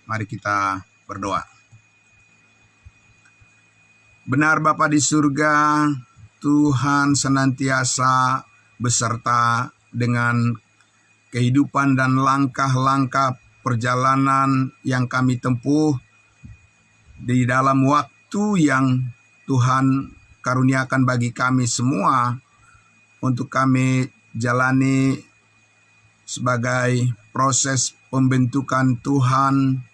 Mari kita berdoa. Benar Bapa di surga, Tuhan senantiasa beserta dengan kehidupan dan langkah-langkah perjalanan yang kami tempuh di dalam waktu yang Tuhan karuniakan bagi kami semua untuk kami jalani sebagai proses pembentukan Tuhan,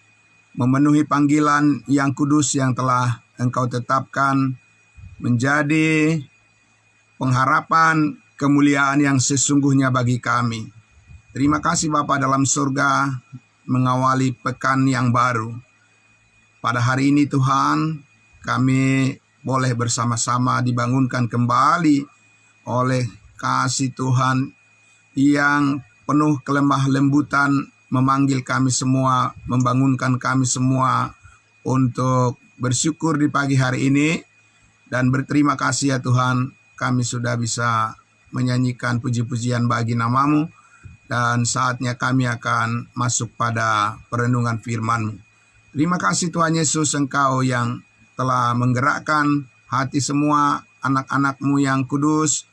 memenuhi panggilan yang kudus yang telah Engkau tetapkan menjadi pengharapan kemuliaan yang sesungguhnya bagi kami. Terima kasih Bapa dalam surga mengawali pekan yang baru. Pada hari ini Tuhan, kami boleh bersama-sama dibangunkan kembali oleh kasih Tuhan yang penuh kelemah lembutan memanggil kami semua, membangunkan kami semua untuk bersyukur di pagi hari ini dan berterima kasih ya Tuhan, kami sudah bisa menyanyikan puji-pujian bagi nama-Mu dan saatnya kami akan masuk pada perenungan firman-Mu. Terima kasih Tuhan Yesus, Engkau yang telah menggerakkan hati semua anak-anak-Mu yang kudus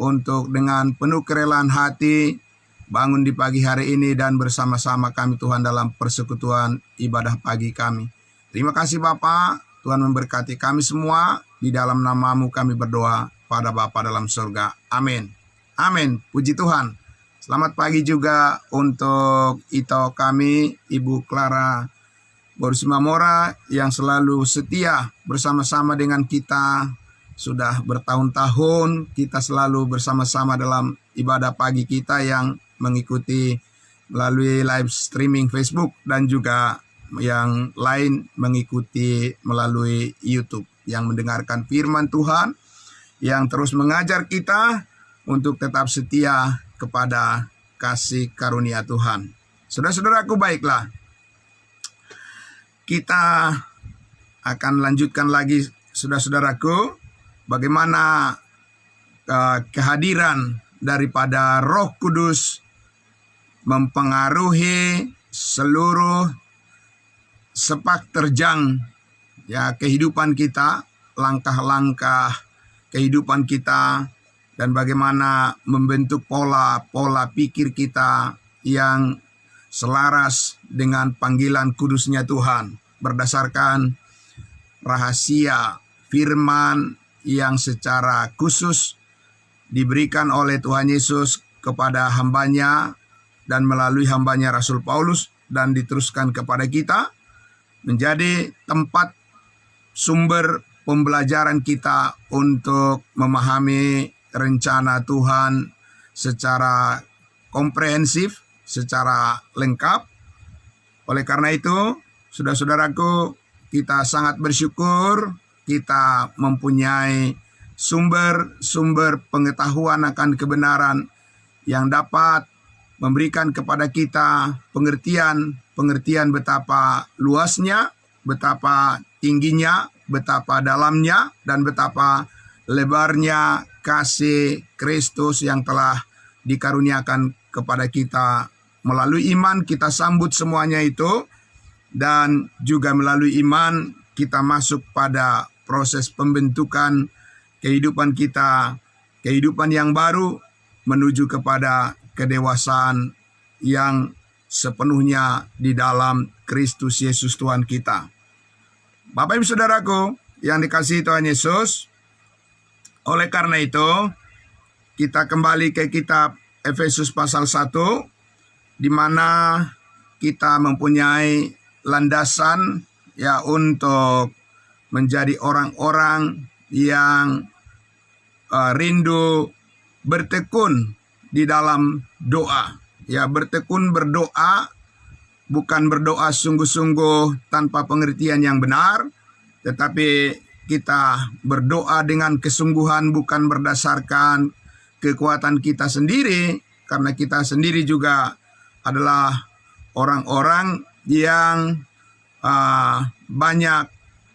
untuk dengan penuh kerelaan hati bangun di pagi hari ini dan bersama-sama kami Tuhan dalam persekutuan ibadah pagi kami. Terima kasih Bapa, Tuhan memberkati kami semua. Di dalam nama-Mu kami berdoa pada Bapa dalam surga. Amin. Amin. Puji Tuhan. Selamat pagi juga untuk Ito kami, Ibu Clara Borsimamora yang selalu setia bersama-sama dengan kita. Sudah bertahun-tahun kita selalu bersama-sama dalam ibadah pagi kita yang mengikuti melalui live streaming Facebook dan juga yang lain mengikuti melalui YouTube, yang mendengarkan firman Tuhan, yang terus mengajar kita untuk tetap setia kepada kasih karunia Tuhan. Saudara-saudaraku, baiklah, kita akan lanjutkan lagi saudara-saudaraku, bagaimana kehadiran daripada Roh Kudus mempengaruhi seluruh sepak terjang ya kehidupan kita, langkah-langkah kehidupan kita, dan bagaimana membentuk pola pikir kita yang selaras dengan panggilan kudusnya Tuhan berdasarkan rahasia firman yang secara khusus diberikan oleh Tuhan Yesus kepada hambanya dan melalui hambanya Rasul Paulus dan diteruskan kepada kita, menjadi tempat sumber pembelajaran kita untuk memahami rencana Tuhan secara komprehensif, secara lengkap. Oleh karena itu, saudara-saudaraku, kita sangat bersyukur kita mempunyai sumber-sumber pengetahuan akan kebenaran yang dapat memberikan kepada kita pengertian betapa luasnya, betapa tingginya, betapa dalamnya, dan betapa lebarnya kasih Kristus yang telah dikaruniakan kepada kita. Melalui iman kita sambut semuanya itu, dan juga melalui iman kita masuk pada proses pembentukan kehidupan kita, kehidupan yang baru menuju kepada kedewasaan yang sepenuhnya di dalam Kristus Yesus Tuhan kita. Bapak Ibu Saudaraku yang dikasihi Tuhan Yesus, oleh karena itu kita kembali ke kitab Efesus pasal 1, di mana kita mempunyai landasan ya untuk menjadi orang-orang yang rindu bertekun di dalam doa. Ya, bertekun berdoa, bukan berdoa sungguh-sungguh tanpa pengertian yang benar, tetapi kita berdoa dengan kesungguhan, bukan berdasarkan kekuatan kita sendiri, karena kita sendiri juga adalah orang-orang yang banyak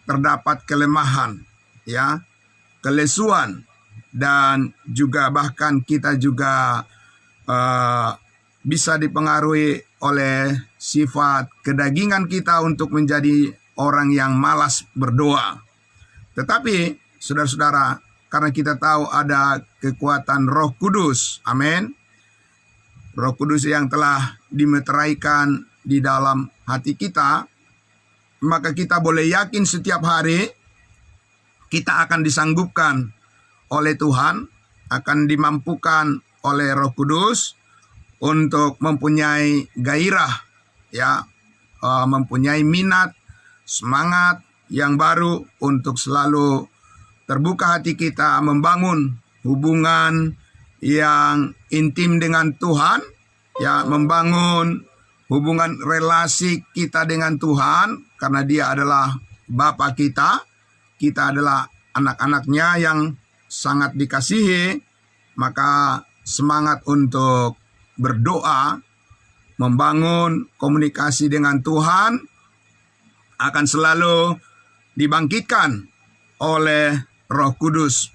terdapat kelemahan, ya, kelesuan, dan juga bahkan kita juga bisa dipengaruhi oleh sifat kedagingan kita untuk menjadi orang yang malas berdoa. Tetapi saudara-saudara, karena kita tahu ada kekuatan Roh Kudus, amin, Roh Kudus yang telah dimeteraikan di dalam hati kita, maka kita boleh yakin setiap hari kita akan disanggupkan oleh Tuhan, akan dimampukan oleh Roh Kudus untuk mempunyai gairah, ya, mempunyai minat, semangat yang baru untuk selalu terbuka hati kita membangun hubungan yang intim dengan Tuhan, ya, membangun hubungan relasi kita dengan Tuhan, karena Dia adalah Bapa kita adalah anak-anaknya yang sangat dikasihi. Maka semangat untuk berdoa, membangun komunikasi dengan Tuhan akan selalu dibangkitkan oleh Roh Kudus.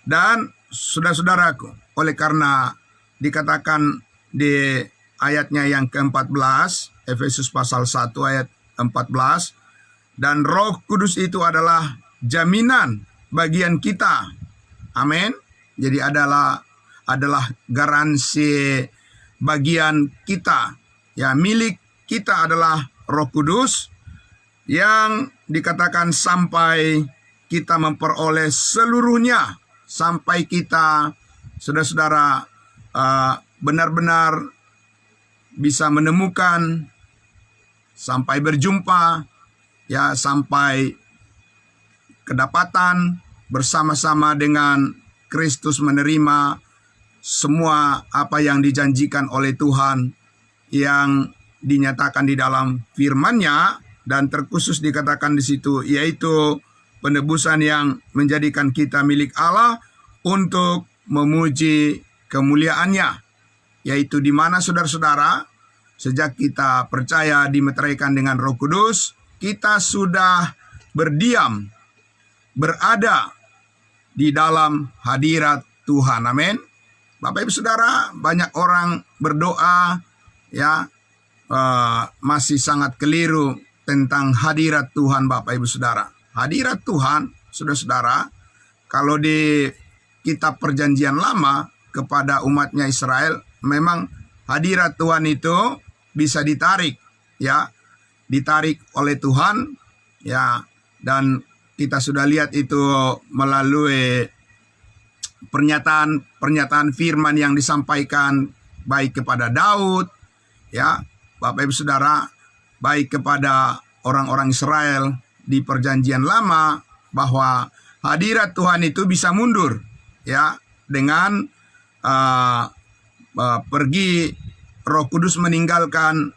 Dan saudara-saudaraku, oleh karena dikatakan di ayatnya yang ke-14, Efesus pasal 1 ayat 14, dan Roh Kudus itu adalah jaminan bagian kita. Amin. Jadi adalah garansi bagian kita. Ya, milik kita adalah Roh Kudus yang dikatakan sampai kita memperoleh seluruhnya, sampai kita, saudara-saudara, benar-benar bisa menemukan, sampai berjumpa, ya, sampai kedapatan bersama-sama dengan Kristus, menerima semua apa yang dijanjikan oleh Tuhan yang dinyatakan di dalam firman-Nya, dan terkhusus dikatakan di situ, yaitu penebusan yang menjadikan kita milik Allah untuk memuji kemuliaan-Nya, yaitu di mana saudara-saudara, sejak kita percaya dimeteraikan dengan Roh Kudus, kita sudah berdiam, berada di dalam hadirat Tuhan. Amin. Bapak Ibu Saudara, banyak orang berdoa, ya, masih sangat keliru tentang hadirat Tuhan. Bapak Ibu Saudara, hadirat Tuhan, saudara-saudara, kalau di kitab Perjanjian Lama kepada umatnya Israel, memang hadirat Tuhan itu bisa ditarik, ya, ditarik oleh Tuhan, ya, dan kita sudah lihat itu melalui pernyataan firman yang disampaikan baik kepada Daud, ya, Bapak Ibu Saudara, baik kepada orang-orang Israel di Perjanjian Lama, bahwa hadirat Tuhan itu bisa mundur, ya, dengan pergi Roh Kudus meninggalkan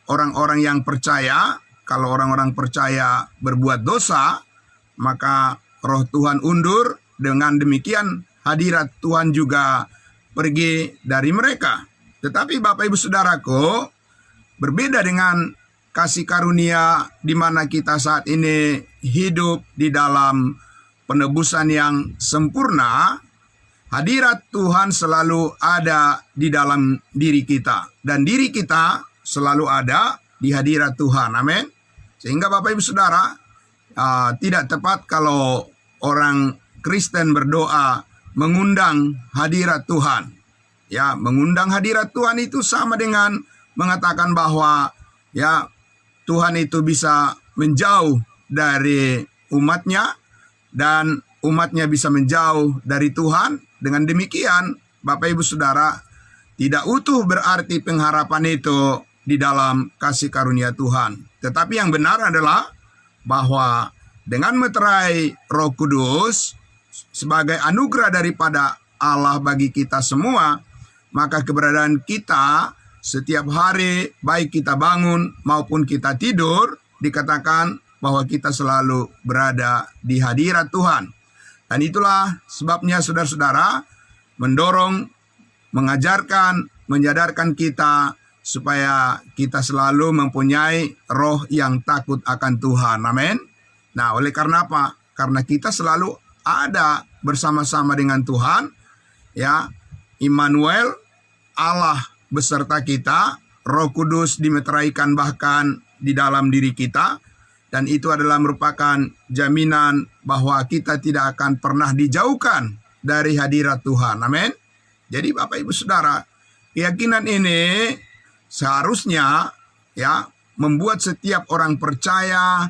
orang-orang yang percaya. Kalau orang-orang percaya berbuat dosa, maka Roh Tuhan undur. Dengan demikian hadirat Tuhan juga pergi dari mereka. Tetapi Bapak Ibu Saudaraku, berbeda dengan kasih karunia di mana kita saat ini hidup di dalam penebusan yang sempurna, hadirat Tuhan selalu ada di dalam diri kita, dan diri kita selalu ada di hadirat Tuhan. Amin. Sehingga Bapak Ibu Saudara, tidak tepat kalau orang Kristen berdoa mengundang hadirat Tuhan. Ya, mengundang hadirat Tuhan itu sama dengan mengatakan bahwa, ya, Tuhan itu bisa menjauh dari umatnya dan umatnya bisa menjauh dari Tuhan. Dengan demikian, Bapak Ibu Saudara, tidak utuh berarti pengharapan itu di dalam kasih karunia Tuhan. Tetapi yang benar adalah bahwa dengan meterai Roh Kudus sebagai anugerah daripada Allah bagi kita semua, maka keberadaan kita setiap hari, baik kita bangun maupun kita tidur, dikatakan bahwa kita selalu berada di hadirat Tuhan. Dan itulah sebabnya saudara-saudara mendorong, mengajarkan, menyadarkan kita supaya kita selalu mempunyai roh yang takut akan Tuhan. Amin. Nah, oleh karena apa? Karena kita selalu ada bersama-sama dengan Tuhan, ya, Immanuel, Allah beserta kita, Roh Kudus dimeteraikan bahkan di dalam diri kita, dan itu adalah merupakan jaminan bahwa kita tidak akan pernah dijauhkan dari hadirat Tuhan. Amin. Jadi Bapak Ibu Saudara, keyakinan ini seharusnya ya membuat setiap orang percaya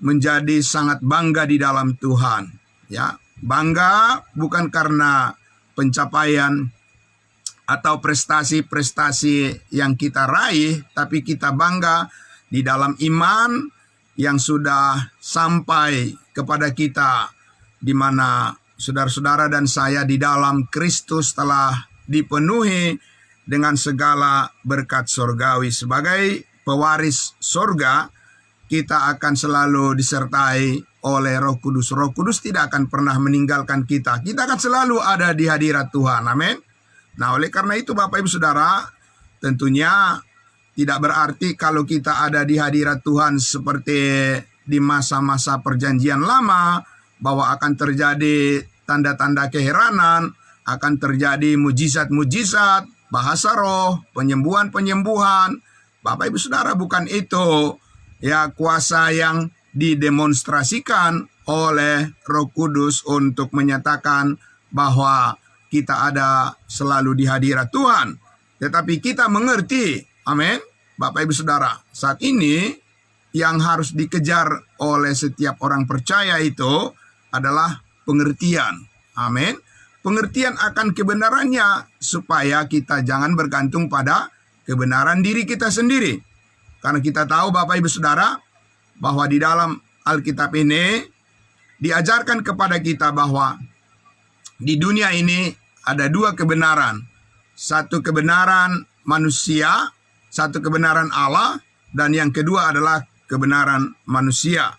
menjadi sangat bangga di dalam Tuhan. Ya, bangga bukan karena pencapaian atau prestasi-prestasi yang kita raih, tapi kita bangga di dalam iman yang sudah sampai kepada kita, di mana saudara-saudara dan saya di dalam Kristus telah dipenuhi dengan segala berkat surgawi. Sebagai pewaris surga, kita akan selalu disertai oleh Roh Kudus. Roh Kudus tidak akan pernah meninggalkan kita. Kita akan selalu ada di hadirat Tuhan. Amin. Nah, oleh karena itu Bapak Ibu Saudara, tentunya tidak berarti kalau kita ada di hadirat Tuhan seperti di masa-masa perjanjian lama, bahwa akan terjadi tanda-tanda keheranan, akan terjadi mujizat-mujizat, bahasa roh, penyembuhan-penyembuhan. Bapak Ibu Saudara, bukan itu ya kuasa yang didemonstrasikan oleh Roh Kudus untuk menyatakan bahwa kita ada selalu di hadirat Tuhan. Tetapi kita mengerti, amin, Bapak Ibu Saudara, saat ini yang harus dikejar oleh setiap orang percaya itu adalah pengertian. Amin. Pengertian akan kebenarannya, supaya kita jangan bergantung pada kebenaran diri kita sendiri. Karena kita tahu Bapak Ibu Saudara, bahwa di dalam Alkitab ini diajarkan kepada kita bahwa di dunia ini ada dua kebenaran. Satu kebenaran manusia, satu kebenaran Allah, dan yang kedua adalah kebenaran manusia.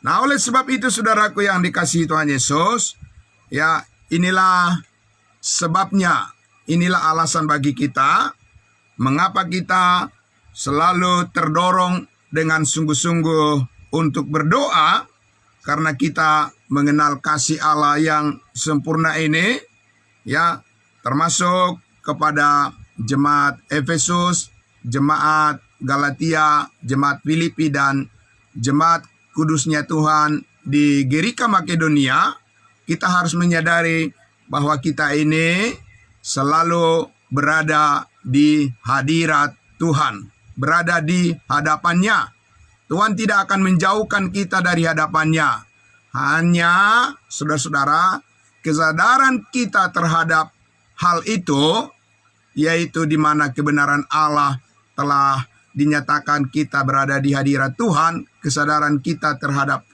Nah, oleh sebab itu saudaraku yang dikasihi Tuhan Yesus, ya inilah sebabnya, inilah alasan bagi kita mengapa kita selalu terdorong dengan sungguh-sungguh untuk berdoa, karena kita mengenal kasih Allah yang sempurna ini, ya, termasuk kepada jemaat Efesus, jemaat Galatia, jemaat Filipi, dan jemaat kudusnya Tuhan di Gerika Makedonia. Kita harus menyadari bahwa kita ini selalu berada di hadirat Tuhan, berada di hadapannya. Tuhan tidak akan menjauhkan kita dari hadapannya. Hanya, saudara-saudara, kesadaran kita terhadap hal itu, yaitu di mana kebenaran Allah telah dinyatakan kita berada di hadirat Tuhan, kesadaran kita terhadap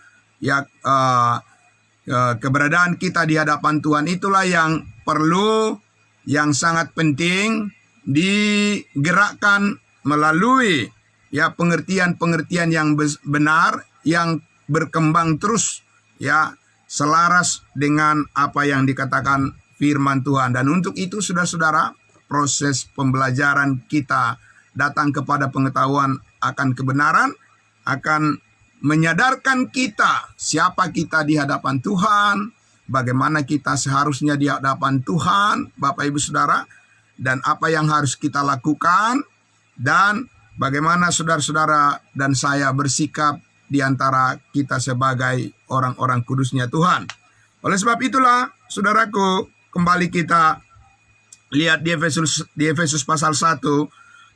keberadaan kita di hadapan Tuhan itulah yang perlu, yang sangat penting digerakkan melalui ya pengertian-pengertian yang benar, yang berkembang terus, ya selaras dengan apa yang dikatakan firman Tuhan. Dan untuk itu saudara-saudara, proses pembelajaran kita datang kepada pengetahuan akan kebenaran, akan menyadarkan kita siapa kita di hadapan Tuhan, bagaimana kita seharusnya di hadapan Tuhan, Bapak Ibu Saudara, dan apa yang harus kita lakukan, dan bagaimana saudara-saudara dan saya bersikap di antara kita sebagai orang-orang kudusnya Tuhan. Oleh sebab itulah, saudaraku, kembali kita lihat di Efesus pasal 1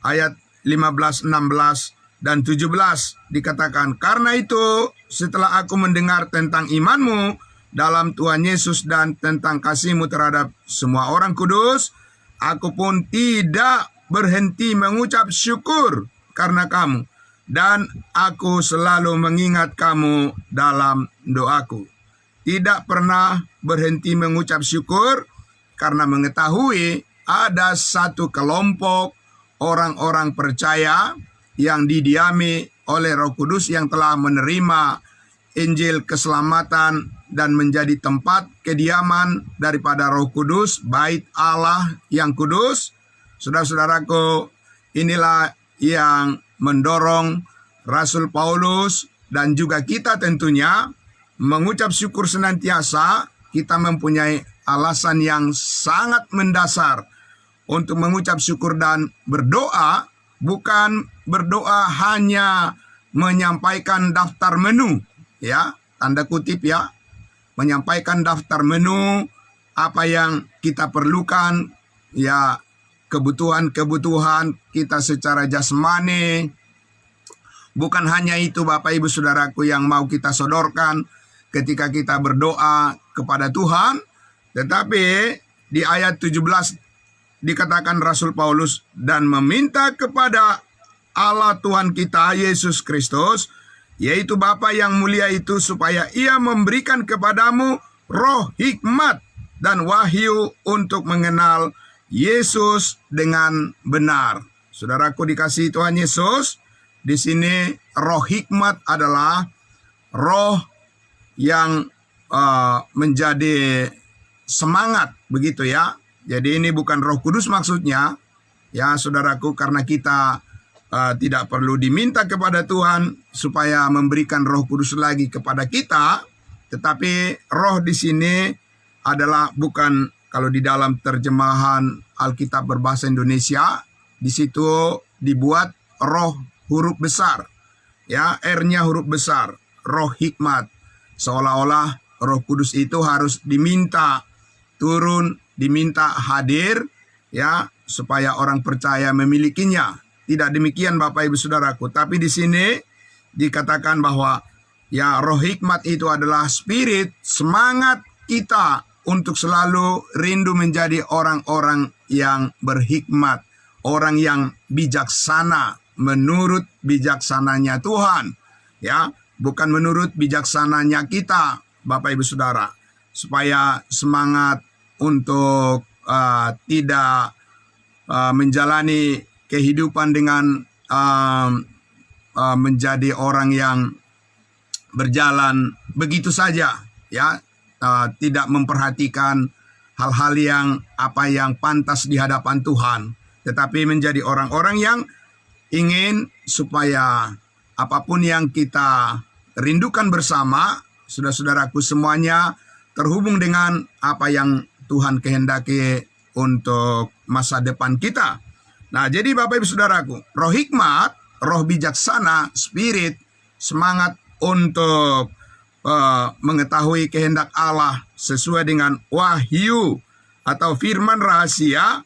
ayat 15, 16, dan 17 dikatakan, "Karena itu, setelah aku mendengar tentang imanmu dalam Tuhan Yesus dan tentang kasihmu terhadap semua orang kudus, aku pun tidak berhenti mengucap syukur karena kamu, dan aku selalu mengingat kamu dalam doaku." Tidak pernah berhenti mengucap syukur karena mengetahui ada satu kelompok orang-orang percaya yang didiami oleh Roh Kudus, yang telah menerima Injil keselamatan dan menjadi tempat kediaman daripada Roh Kudus, bait Allah yang kudus. Saudara-saudaraku, inilah yang mendorong Rasul Paulus dan juga kita tentunya mengucap syukur senantiasa. Kita mempunyai alasan yang sangat mendasar untuk mengucap syukur dan berdoa, bukan berdoa hanya menyampaikan daftar menu, ya, tanda kutip ya, menyampaikan daftar menu apa yang kita perlukan, ya, kebutuhan-kebutuhan kita secara jasmani. Bukan hanya itu Bapak Ibu Saudaraku yang mau kita sodorkan ketika kita berdoa kepada Tuhan, tetapi di ayat 17 dikatakan Rasul Paulus, dan meminta kepada Allah Tuhan kita Yesus Kristus, yaitu Bapa yang mulia itu, supaya Ia memberikan kepadamu roh hikmat dan wahyu untuk mengenal Yesus dengan benar. Saudaraku dikasihi Tuhan Yesus, di sini roh hikmat adalah roh yang menjadi semangat, begitu ya. Jadi ini bukan Roh Kudus maksudnya, ya saudaraku, karena kita tidak perlu diminta kepada Tuhan supaya memberikan Roh Kudus lagi kepada kita, tetapi roh di sini adalah bukan, kalau di dalam terjemahan Alkitab berbahasa Indonesia, di situ dibuat roh huruf besar, ya, R-nya huruf besar, roh hikmat, seolah-olah Roh Kudus itu harus diminta turun, diminta hadir, ya, supaya orang percaya memilikinya. Tidak demikian Bapak Ibu Saudaraku, tapi di sini dikatakan bahwa ya roh hikmat itu adalah spirit, semangat kita untuk selalu rindu menjadi orang-orang yang berhikmat, orang yang bijaksana menurut bijaksananya Tuhan, ya, bukan menurut bijaksananya kita, Bapak Ibu Saudara, supaya semangat untuk tidak menjalani kehidupan dengan menjadi orang yang berjalan begitu saja, ya, tidak memperhatikan hal-hal yang pantas di hadapan Tuhan, tetapi menjadi orang-orang yang ingin supaya apapun yang kita rindukan bersama, saudara-saudaraku semuanya, terhubung dengan apa yang Tuhan kehendaki untuk masa depan kita. Nah, jadi Bapak Ibu Saudaraku, roh hikmat, roh bijaksana, spirit, semangat untuk mengetahui kehendak Allah sesuai dengan wahyu atau firman rahasia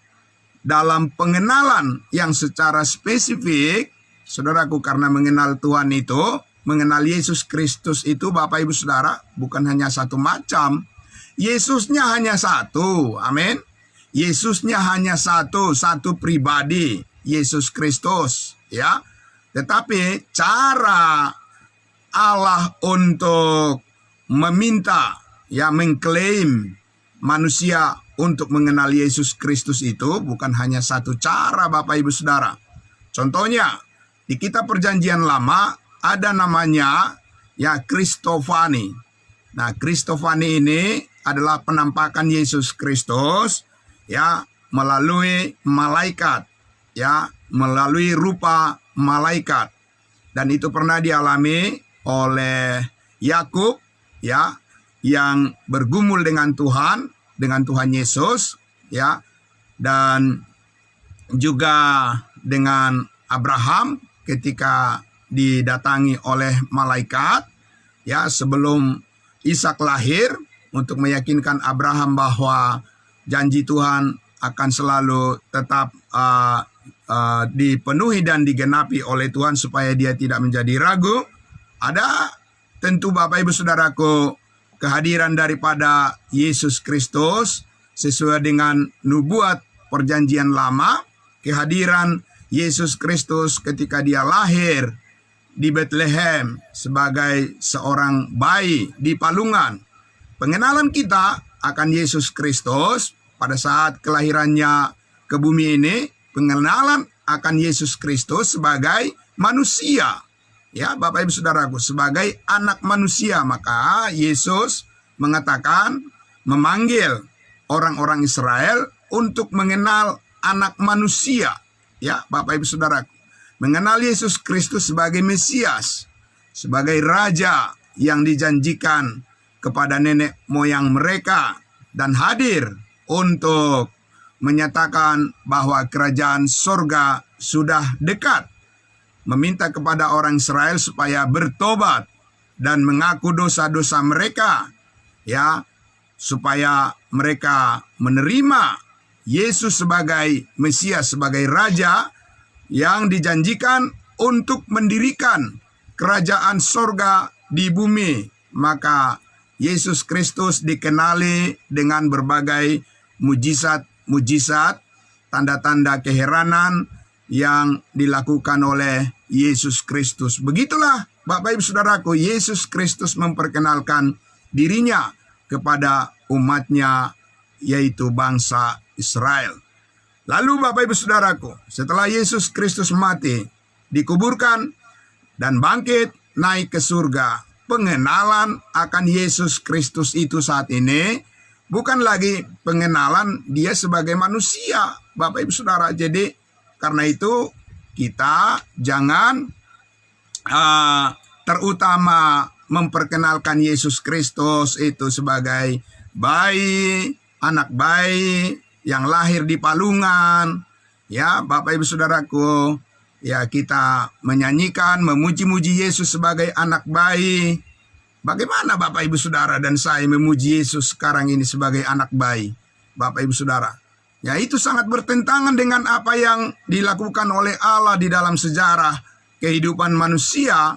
dalam pengenalan yang secara spesifik, saudaraku, karena mengenal Tuhan itu, mengenal Yesus Kristus itu, Bapak Ibu Saudara, bukan hanya satu macam. Yesusnya hanya satu, amin. Yesusnya hanya satu pribadi, Yesus Kristus, ya. Tetapi cara Allah untuk meminta, ya, mengklaim manusia untuk mengenal Yesus Kristus itu bukan hanya satu cara, Bapak Ibu Saudara. Contohnya, di kitab Perjanjian Lama ada namanya, ya, Kristofani. Nah, Kristofani ini adalah penampakan Yesus Kristus, ya, melalui malaikat, ya, melalui rupa malaikat. Dan itu pernah dialami oleh Yakub, ya, yang bergumul dengan Tuhan Yesus, ya, dan juga dengan Abraham ketika didatangi oleh malaikat, ya, sebelum Ishak lahir, untuk meyakinkan Abraham bahwa janji Tuhan akan selalu tetap dipenuhi dan digenapi oleh Tuhan supaya dia tidak menjadi ragu. Ada tentu Bapak Ibu Saudaraku kehadiran daripada Yesus Kristus sesuai dengan nubuat Perjanjian Lama, kehadiran Yesus Kristus ketika dia lahir di Bethlehem sebagai seorang bayi di palungan. Pengenalan kita akan Yesus Kristus pada saat kelahirannya ke bumi ini, pengenalan akan Yesus Kristus sebagai manusia, ya Bapak Ibu Saudaraku, sebagai anak manusia. Maka Yesus mengatakan, memanggil orang-orang Israel untuk mengenal anak manusia, ya Bapak Ibu Saudaraku, mengenal Yesus Kristus sebagai Mesias, sebagai Raja yang dijanjikan kepada nenek moyang mereka, dan hadir untuk menyatakan bahwa kerajaan surga sudah dekat. Meminta kepada orang Israel supaya bertobat dan mengaku dosa-dosa mereka, ya, supaya mereka menerima Yesus sebagai Mesias, sebagai Raja yang dijanjikan untuk mendirikan kerajaan sorga di bumi. Maka Yesus Kristus dikenali dengan berbagai mujizat-mujizat, tanda-tanda keheranan yang dilakukan oleh Yesus Kristus. Begitulah Bapak Ibu Saudaraku, Yesus Kristus memperkenalkan dirinya kepada umatnya, yaitu bangsa Israel. Lalu Bapak Ibu Saudaraku, setelah Yesus Kristus mati, dikuburkan, dan bangkit naik ke surga, pengenalan akan Yesus Kristus itu saat ini bukan lagi pengenalan dia sebagai manusia, Bapak Ibu Saudara. Jadi karena itu kita jangan terutama memperkenalkan Yesus Kristus itu sebagai bayi, anak bayi yang lahir di palungan. Ya, Bapak Ibu Saudaraku, ya, kita menyanyikan, memuji-muji Yesus sebagai anak bayi. Bagaimana Bapak Ibu Saudara dan saya memuji Yesus sekarang ini sebagai anak bayi, Bapak Ibu Saudara? Ya, itu sangat bertentangan dengan apa yang dilakukan oleh Allah di dalam sejarah kehidupan manusia,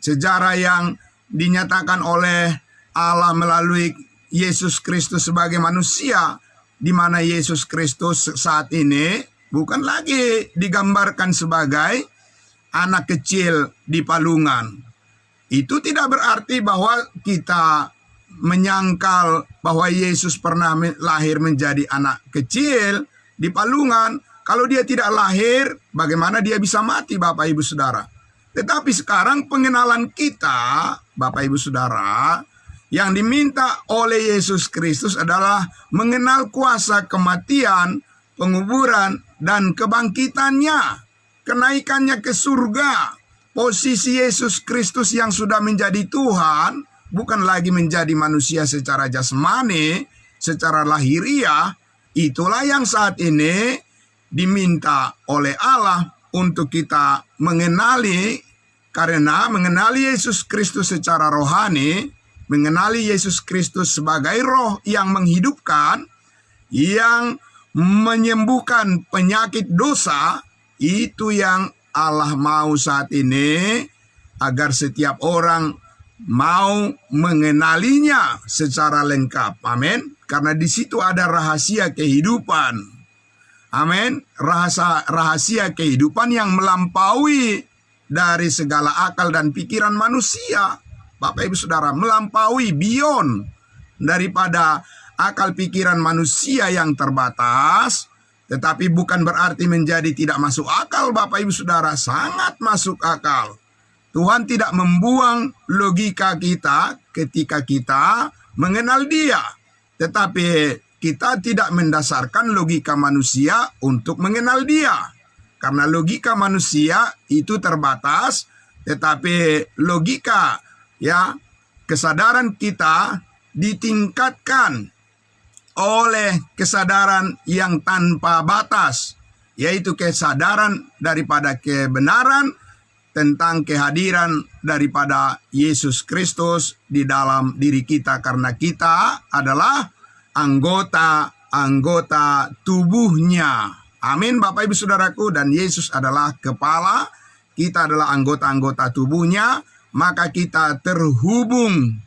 sejarah yang dinyatakan oleh Allah melalui Yesus Kristus sebagai manusia, di mana Yesus Kristus saat ini bukan lagi digambarkan sebagai anak kecil di palungan. Itu tidak berarti bahwa kita menyangkal bahwa Yesus pernah lahir menjadi anak kecil di palungan. Kalau dia tidak lahir, bagaimana dia bisa mati, Bapak Ibu Saudara? Tetapi sekarang pengenalan kita, Bapak Ibu Saudara, yang diminta oleh Yesus Kristus adalah mengenal kuasa kematian, penguburan, dan kebangkitannya, kenaikannya ke surga. Posisi Yesus Kristus yang sudah menjadi Tuhan, bukan lagi menjadi manusia secara jasmani, secara lahiriah. Itulah yang saat ini diminta oleh Allah untuk kita mengenali, karena mengenali Yesus Kristus secara rohani, mengenali Yesus Kristus sebagai roh yang menghidupkan, yang menyembuhkan penyakit dosa, itu yang Allah mau saat ini, agar setiap orang mau mengenalinya secara lengkap. Amin. Karena di situ ada rahasia kehidupan. Amin. Rahasia kehidupan yang melampaui dari segala akal dan pikiran manusia. Bapak Ibu Saudara, melampaui, beyond daripada akal pikiran manusia yang terbatas. Tetapi bukan berarti menjadi tidak masuk akal, Bapak Ibu Saudara. Sangat masuk akal. Tuhan tidak membuang logika kita ketika kita mengenal Dia. Tetapi kita tidak mendasarkan logika manusia untuk mengenal Dia. Karena logika manusia itu terbatas, tetapi logika, ya, kesadaran kita ditingkatkan oleh kesadaran yang tanpa batas, yaitu kesadaran daripada kebenaran tentang kehadiran daripada Yesus Kristus di dalam diri kita, karena kita adalah anggota tubuhnya. Amin, Bapak Ibu Saudaraku. Dan Yesus adalah kepala, kita adalah anggota-anggota tubuhnya. Maka kita terhubung,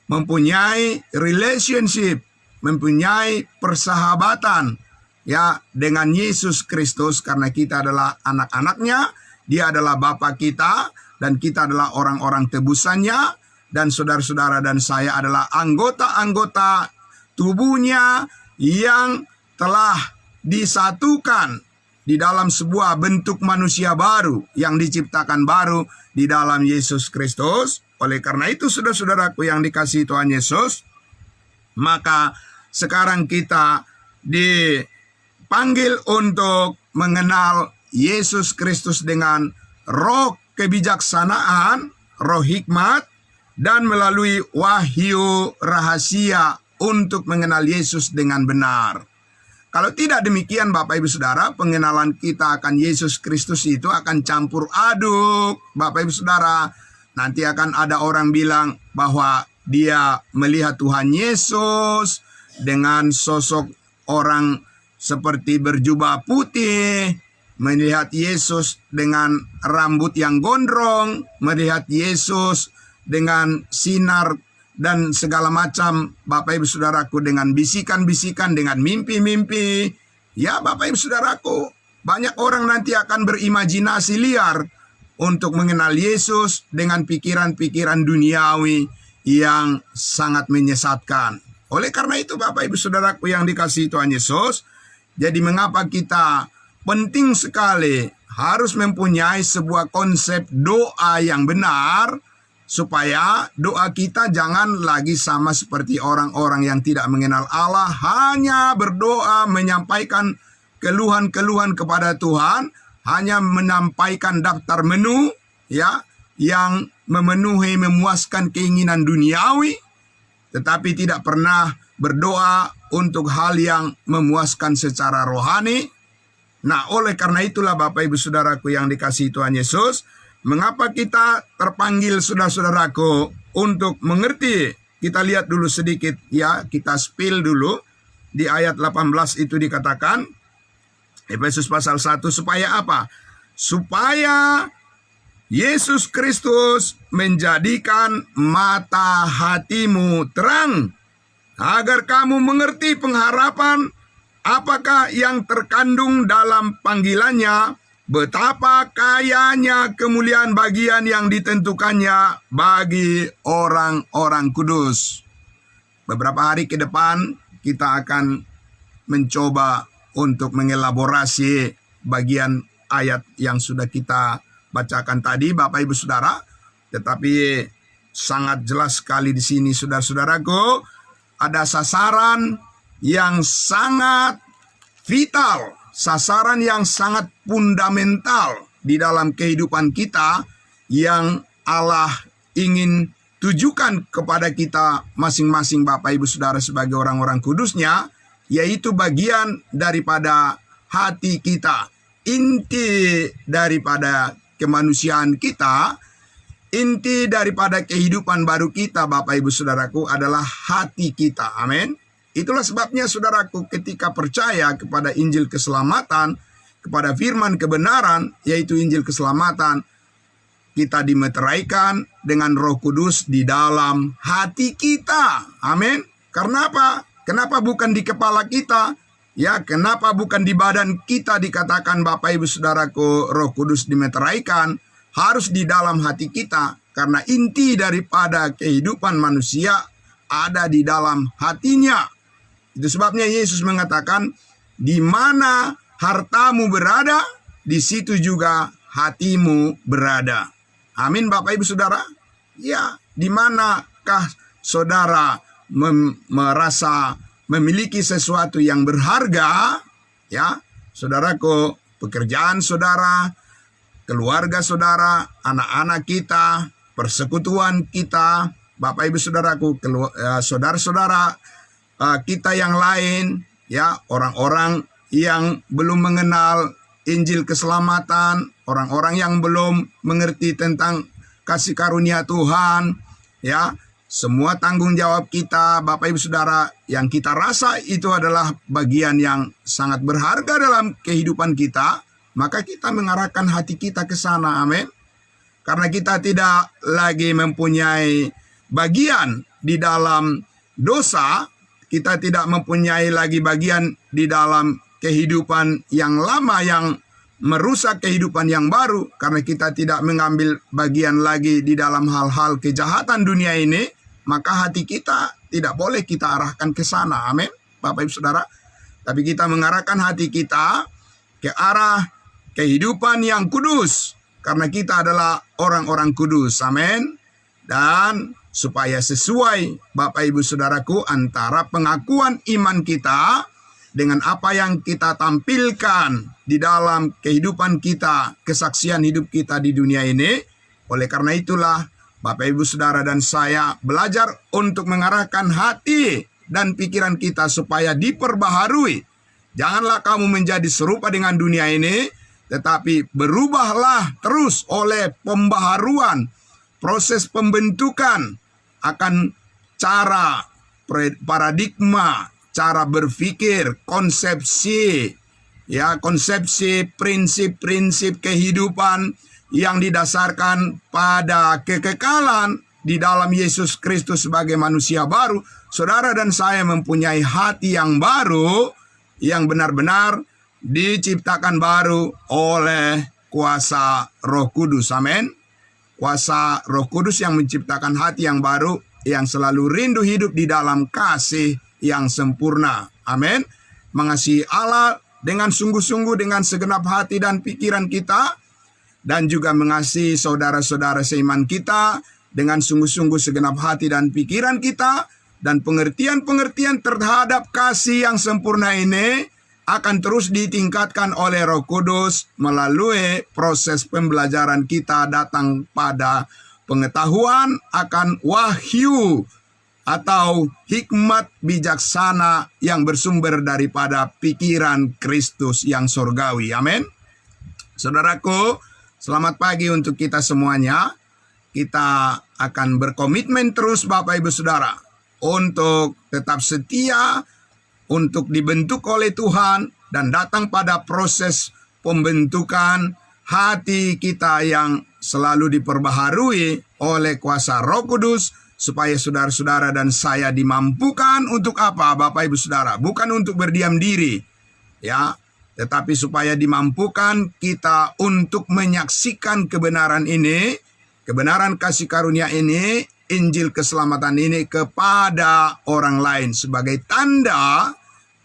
mempunyai relationship, mempunyai persahabatan, ya, dengan Yesus Kristus, karena kita adalah anak-anaknya. Dia adalah Bapa kita, dan kita adalah orang-orang tebusannya. Dan saudara-saudara dan saya adalah anggota-anggota tubuhnya yang telah disatukan di dalam sebuah bentuk manusia baru yang diciptakan baru di dalam Yesus Kristus. Oleh karena itu, saudara-saudaraku yang dikasihi Tuhan Yesus, maka sekarang kita dipanggil untuk mengenal Yesus Kristus dengan roh kebijaksanaan, roh hikmat, dan melalui wahyu rahasia untuk mengenal Yesus dengan benar. Kalau tidak demikian Bapak Ibu Saudara, pengenalan kita akan Yesus Kristus itu akan campur aduk. Bapak Ibu Saudara, nanti akan ada orang bilang bahwa dia melihat Tuhan Yesus dengan sosok orang seperti berjubah putih, melihat Yesus dengan rambut yang gondrong, melihat Yesus dengan sinar dan segala macam, Bapak Ibu Saudaraku, dengan bisikan-bisikan, dengan mimpi-mimpi. Ya Bapak Ibu Saudaraku, banyak orang nanti akan berimajinasi liar untuk mengenal Yesus dengan pikiran-pikiran duniawi yang sangat menyesatkan. Oleh karena itu Bapak Ibu Saudaraku yang dikasihi Tuhan Yesus, jadi mengapa kita penting sekali harus mempunyai sebuah konsep doa yang benar, supaya doa kita jangan lagi sama seperti orang-orang yang tidak mengenal Allah, hanya berdoa menyampaikan keluhan-keluhan kepada Tuhan, hanya menyampaikan daftar menu ya yang memuaskan keinginan duniawi, tetapi tidak pernah berdoa untuk hal yang memuaskan secara rohani. Nah, oleh karena itulah Bapak Ibu Saudaraku yang dikasihi Tuhan Yesus, mengapa kita terpanggil saudara-saudaraku untuk mengerti? Kita lihat dulu sedikit ya, kita spill dulu. Di ayat 18 itu dikatakan, Efesus pasal 1, supaya apa? Supaya Yesus Kristus menjadikan mata hatimu terang, agar kamu mengerti pengharapan apakah yang terkandung dalam panggilannya, betapa kayanya kemuliaan bagian yang ditentukannya bagi orang-orang kudus. Beberapa hari ke depan kita akan mencoba untuk mengelaborasi bagian ayat yang sudah kita bacakan tadi Bapak Ibu Saudara. Tetapi sangat jelas sekali di sini saudara-saudaraku, ada sasaran yang sangat vital, sasaran yang sangat fundamental di dalam kehidupan kita yang Allah ingin tujukan kepada kita masing-masing Bapak Ibu Saudara sebagai orang-orang kudusnya, yaitu bagian daripada hati kita. Inti daripada kemanusiaan kita, inti daripada kehidupan baru kita Bapak Ibu Saudaraku adalah hati kita. Amin. Itulah sebabnya saudaraku, ketika percaya kepada Injil keselamatan, kepada firman kebenaran, yaitu Injil keselamatan, kita dimeteraikan dengan Roh Kudus di dalam hati kita. Amin. Karena apa? Kenapa bukan di kepala kita? Ya, kenapa bukan di badan kita dikatakan Bapak Ibu Saudaraku Roh Kudus dimeteraikan? Harus di dalam hati kita. Karena inti daripada kehidupan manusia ada di dalam hatinya. Itu sebabnya Yesus mengatakan, di mana hartamu berada, di situ juga hatimu berada. Amin Bapak Ibu Saudara. Ya, di manakah saudara merasa memiliki sesuatu yang berharga, ya, saudaraku, pekerjaan saudara, keluarga saudara, anak-anak kita, persekutuan kita, Bapak Ibu Saudaraku, saudara-saudara kita yang lain, ya, orang-orang yang belum mengenal Injil keselamatan, orang-orang yang belum mengerti tentang kasih karunia Tuhan, ya, semua tanggung jawab kita Bapak Ibu Saudara yang kita rasa itu adalah bagian yang sangat berharga dalam kehidupan kita, maka kita mengarahkan hati kita ke sana. Amin. Karena kita tidak lagi mempunyai bagian di dalam dosa, kita tidak mempunyai lagi bagian di dalam kehidupan yang lama yang merusak kehidupan yang baru, karena kita tidak mengambil bagian lagi di dalam hal-hal kejahatan dunia ini, maka hati kita tidak boleh kita arahkan ke sana. Amin, Bapak Ibu Saudara. Tapi kita mengarahkan hati kita ke arah kehidupan yang kudus, karena kita adalah orang-orang kudus. Amin. Dan supaya sesuai Bapak Ibu Saudaraku antara pengakuan iman kita dengan apa yang kita tampilkan di dalam kehidupan kita, kesaksian hidup kita di dunia ini. Oleh karena itulah Bapak Ibu Saudara dan saya belajar untuk mengarahkan hati dan pikiran kita supaya diperbaharui Janganlah kamu menjadi serupa dengan dunia ini, tetapi berubahlah terus oleh pembaharuan, proses pembentukan akan cara, paradigma, cara berpikir, konsepsi, prinsip-prinsip kehidupan yang didasarkan pada kekekalan di dalam Yesus Kristus sebagai manusia baru. Saudara dan saya mempunyai hati yang baru, yang benar-benar diciptakan baru oleh kuasa Roh Kudus. Amin. Kuasa Roh Kudus yang menciptakan hati yang baru, yang selalu rindu hidup di dalam kasih yang sempurna. Amin. Mengasihi Allah dengan sungguh-sungguh, dengan segenap hati dan pikiran kita, dan juga mengasihi saudara-saudara seiman kita dengan sungguh-sungguh segenap hati dan pikiran kita, dan pengertian-pengertian terhadap kasih yang sempurna ini akan terus ditingkatkan oleh Roh Kudus melalui proses pembelajaran kita datang pada pengetahuan akan wahyu atau hikmat bijaksana yang bersumber daripada pikiran Kristus yang surgawi. Amin. Saudaraku, selamat pagi untuk kita semuanya. Kita akan berkomitmen terus Bapak Ibu Saudara untuk tetap setia, untuk dibentuk oleh Tuhan, dan datang pada proses pembentukan hati kita yang selalu diperbaharui oleh kuasa Roh Kudus, supaya saudara-saudara dan saya dimampukan untuk apa, Bapak Ibu Saudara? Bukan untuk berdiam diri, ya, tetapi supaya dimampukan kita untuk menyaksikan kebenaran ini, kebenaran kasih karunia ini, Injil keselamatan ini kepada orang lain sebagai tanda.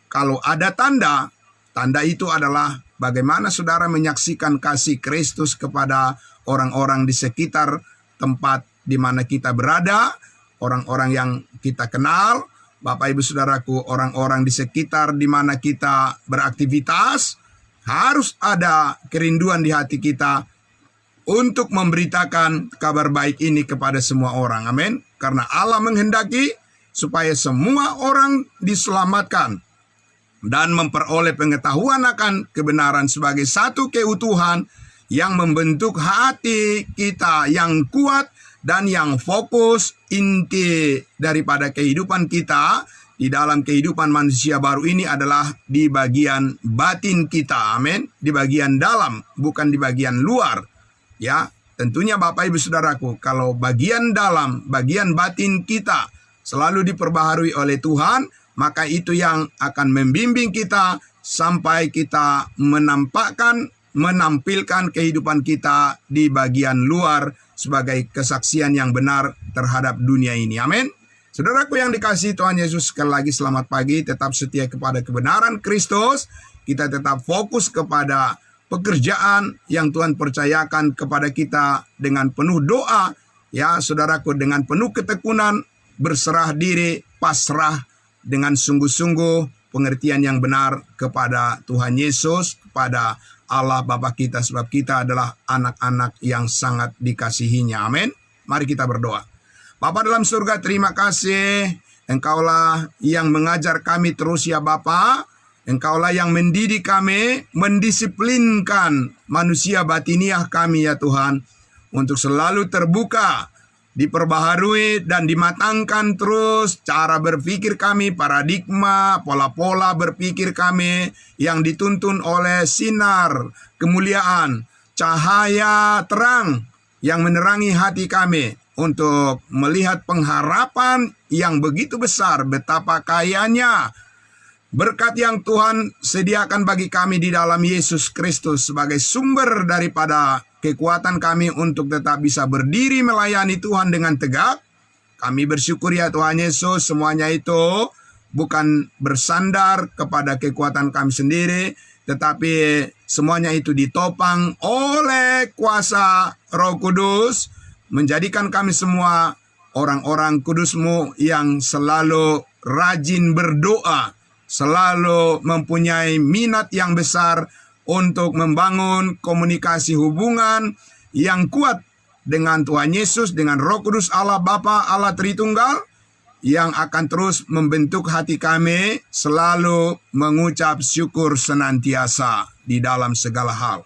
Kalau ada tanda, tanda itu adalah bagaimana saudara menyaksikan kasih Kristus kepada orang-orang di sekitar tempat di mana kita berada, orang-orang yang kita kenal, Bapak Ibu Saudaraku, orang-orang di sekitar di mana kita beraktivitas. Harus ada kerinduan di hati kita untuk memberitakan kabar baik ini kepada semua orang. Amin. Karena Allah menghendaki supaya semua orang diselamatkan dan memperoleh pengetahuan akan kebenaran sebagai satu keutuhan yang membentuk hati kita yang kuat dan yang fokus. Inti daripada kehidupan kita di dalam kehidupan manusia baru ini adalah di bagian batin kita. Amin. Di bagian dalam, bukan di bagian luar. Ya, tentunya Bapak Ibu Saudaraku, kalau bagian dalam, bagian batin kita selalu diperbaharui oleh Tuhan, maka itu yang akan membimbing kita sampai kita menampilkan kehidupan kita di bagian luar sebagai kesaksian yang benar terhadap dunia ini. Amin. Saudaraku yang dikasihi Tuhan Yesus, sekali lagi selamat pagi. Tetap setia kepada kebenaran Kristus. Kita tetap fokus kepada pekerjaan yang Tuhan percayakan kepada kita dengan penuh doa. Ya, saudaraku, dengan penuh ketekunan, berserah diri, pasrah dengan sungguh-sungguh pengertian yang benar kepada Tuhan Yesus, kepada Allah Bapa kita, sebab kita adalah anak-anak yang sangat dikasihinya. Amin. Mari kita berdoa. Bapa dalam surga, terima kasih. Engkaulah yang mengajar kami terus ya Bapa. Engkaulah yang mendidik kami, mendisiplinkan manusia batiniah kami ya Tuhan, untuk selalu terbuka, diperbaharui dan dimatangkan terus cara berpikir kami, paradigma, pola-pola berpikir kami yang dituntun oleh sinar kemuliaan, cahaya terang yang menerangi hati kami untuk melihat pengharapan yang begitu besar, betapa kayanya berkat yang Tuhan sediakan bagi kami di dalam Yesus Kristus sebagai sumber daripada kekuatan kami untuk tetap bisa berdiri melayani Tuhan dengan tegak. Kami bersyukur ya Tuhan Yesus, semuanya itu bukan bersandar kepada kekuatan kami sendiri, tetapi semuanya itu ditopang oleh kuasa Roh Kudus, menjadikan kami semua orang-orang kudus-Mu yang selalu rajin berdoa, selalu mempunyai minat yang besar untuk membangun komunikasi hubungan yang kuat dengan Tuhan Yesus, dengan Roh Kudus Allah Bapa, Allah Tritunggal, yang akan terus membentuk hati kami selalu mengucap syukur senantiasa di dalam segala hal.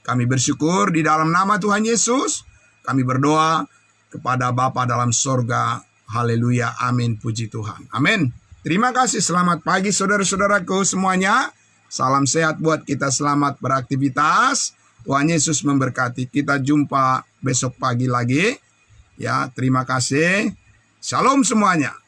Kami bersyukur di dalam nama Tuhan Yesus. Kami berdoa kepada Bapa dalam sorga. Haleluya, amin, puji Tuhan. Amin. Terima kasih, selamat pagi saudara-saudaraku semuanya. Salam sehat buat kita, selamat beraktivitas. Tuhan Yesus memberkati. Kita jumpa besok pagi lagi. Ya, terima kasih. Shalom semuanya.